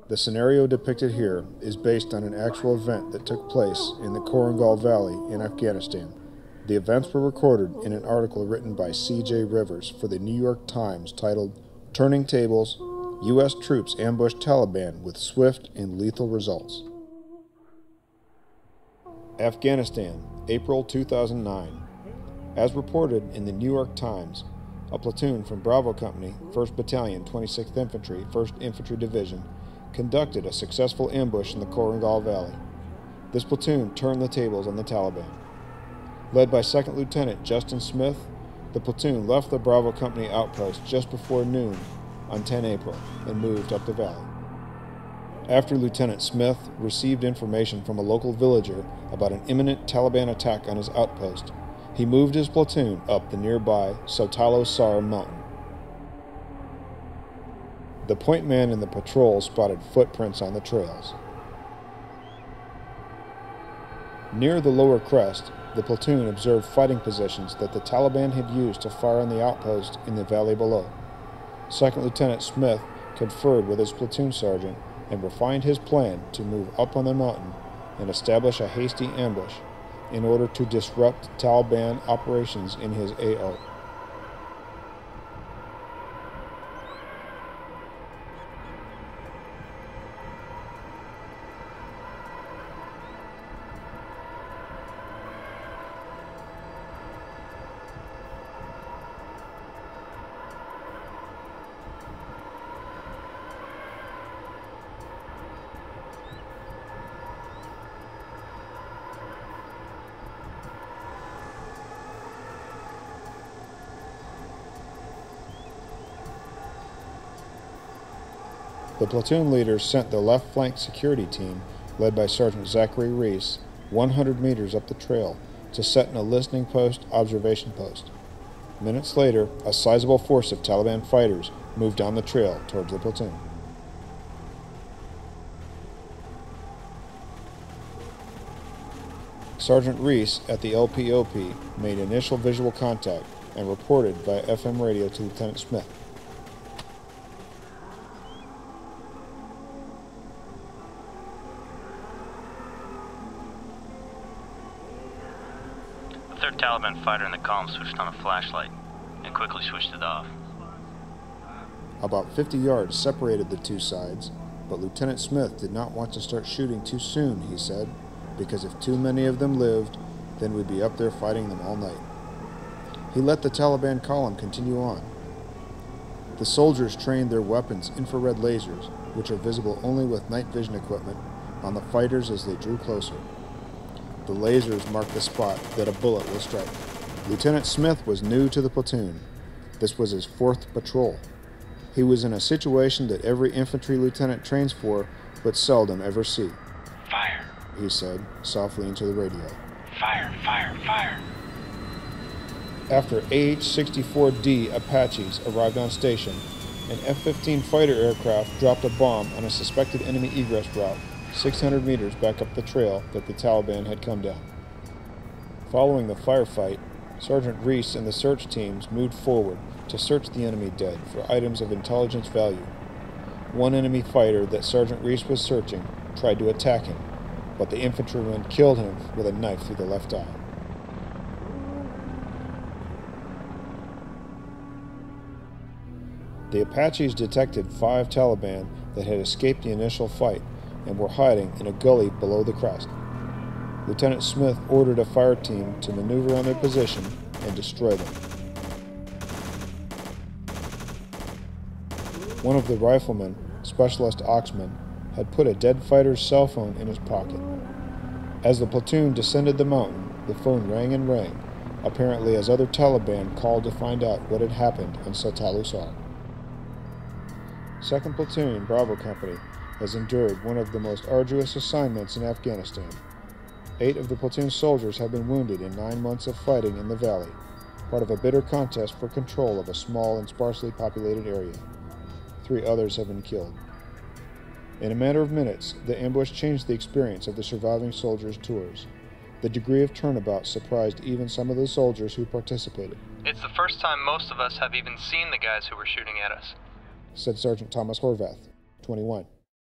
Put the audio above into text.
The scenario depicted here is based on an actual event that took place in the Korengal Valley in Afghanistan. The events were recorded in an article written by C.J. Rivers for the New York Times titled, "Turning Tables, U.S. Troops Ambush Taliban with Swift and Lethal Results." Afghanistan, April 2009. As reported in the New York Times, a platoon from Bravo Company, 1st Battalion, 26th Infantry, 1st Infantry Division, conducted a successful ambush in the Korengal Valley. This platoon turned the tables on the Taliban. Led by 2nd Lieutenant Justin Smith, the platoon left the Bravo Company outpost just before noon on 10 April and moved up the valley. After Lieutenant Smith received information from a local villager about an imminent Taliban attack on his outpost, he moved his platoon up the nearby L08a mountain. The point man in the patrol spotted footprints on the trails. Near the lower crest, the platoon observed fighting positions that the Taliban had used to fire on the outpost in the valley below. 2nd Lieutenant Smith conferred with his platoon sergeant and refined his plan to move up on the mountain and establish a hasty ambush in order to disrupt Taliban operations in his AO. The platoon leaders sent the left flank security team, led by Sergeant Zachary Reese, 100 meters up the trail to set in a listening post observation post. Minutes later, a sizable force of Taliban fighters moved down the trail towards the platoon. Sergeant Reese at the LPOP made initial visual contact and reported via FM radio to Lieutenant Smith. The third Taliban fighter in the column switched on a flashlight and quickly switched it off. About 50 yards separated the two sides, but Lieutenant Smith did not want to start shooting too soon, he said, because if too many of them lived, then we'd be up there fighting them all night. He let the Taliban column continue on. The soldiers trained their weapons infrared lasers, which are visible only with night vision equipment, on the fighters as they drew closer. The lasers marked the spot that a bullet will strike. Lieutenant Smith was new to the platoon. This was his 4th patrol. He was in a situation that every infantry lieutenant trains for, but seldom ever see. "Fire," he said, softly into the radio. "Fire, fire, fire." After AH-64D Apaches arrived on station, an F-15 fighter aircraft dropped a bomb on a suspected enemy egress route 600 meters back up the trail that the Taliban had come down. Following the firefight, Sergeant Reese and the search teams moved forward to search the enemy dead for items of intelligence value. One enemy fighter that Sergeant Reese was searching tried to attack him, but the infantryman killed him with a knife through the left eye. The Apaches detected 5 Taliban that had escaped the initial fight and were hiding in a gully below the crest. Lieutenant Smith ordered a fire team to maneuver on their position and destroy them. One of the riflemen, Specialist Oxman, had put a dead fighter's cell phone in his pocket. As the platoon descended the mountain, the phone rang and rang, apparently as other Taliban called to find out what had happened on L08a. 2nd Platoon, Bravo Company, has endured one of the most arduous assignments in Afghanistan. 8 of the platoon soldiers have been wounded in 9 months of fighting in the valley, part of a bitter contest for control of a small and sparsely populated area. 3 others have been killed. In a matter of minutes, the ambush changed the experience of the surviving soldiers' tours. The degree of turnabout surprised even some of the soldiers who participated. "It's the first time most of us have even seen the guys who were shooting at us," said Sergeant Thomas Horvath, 21.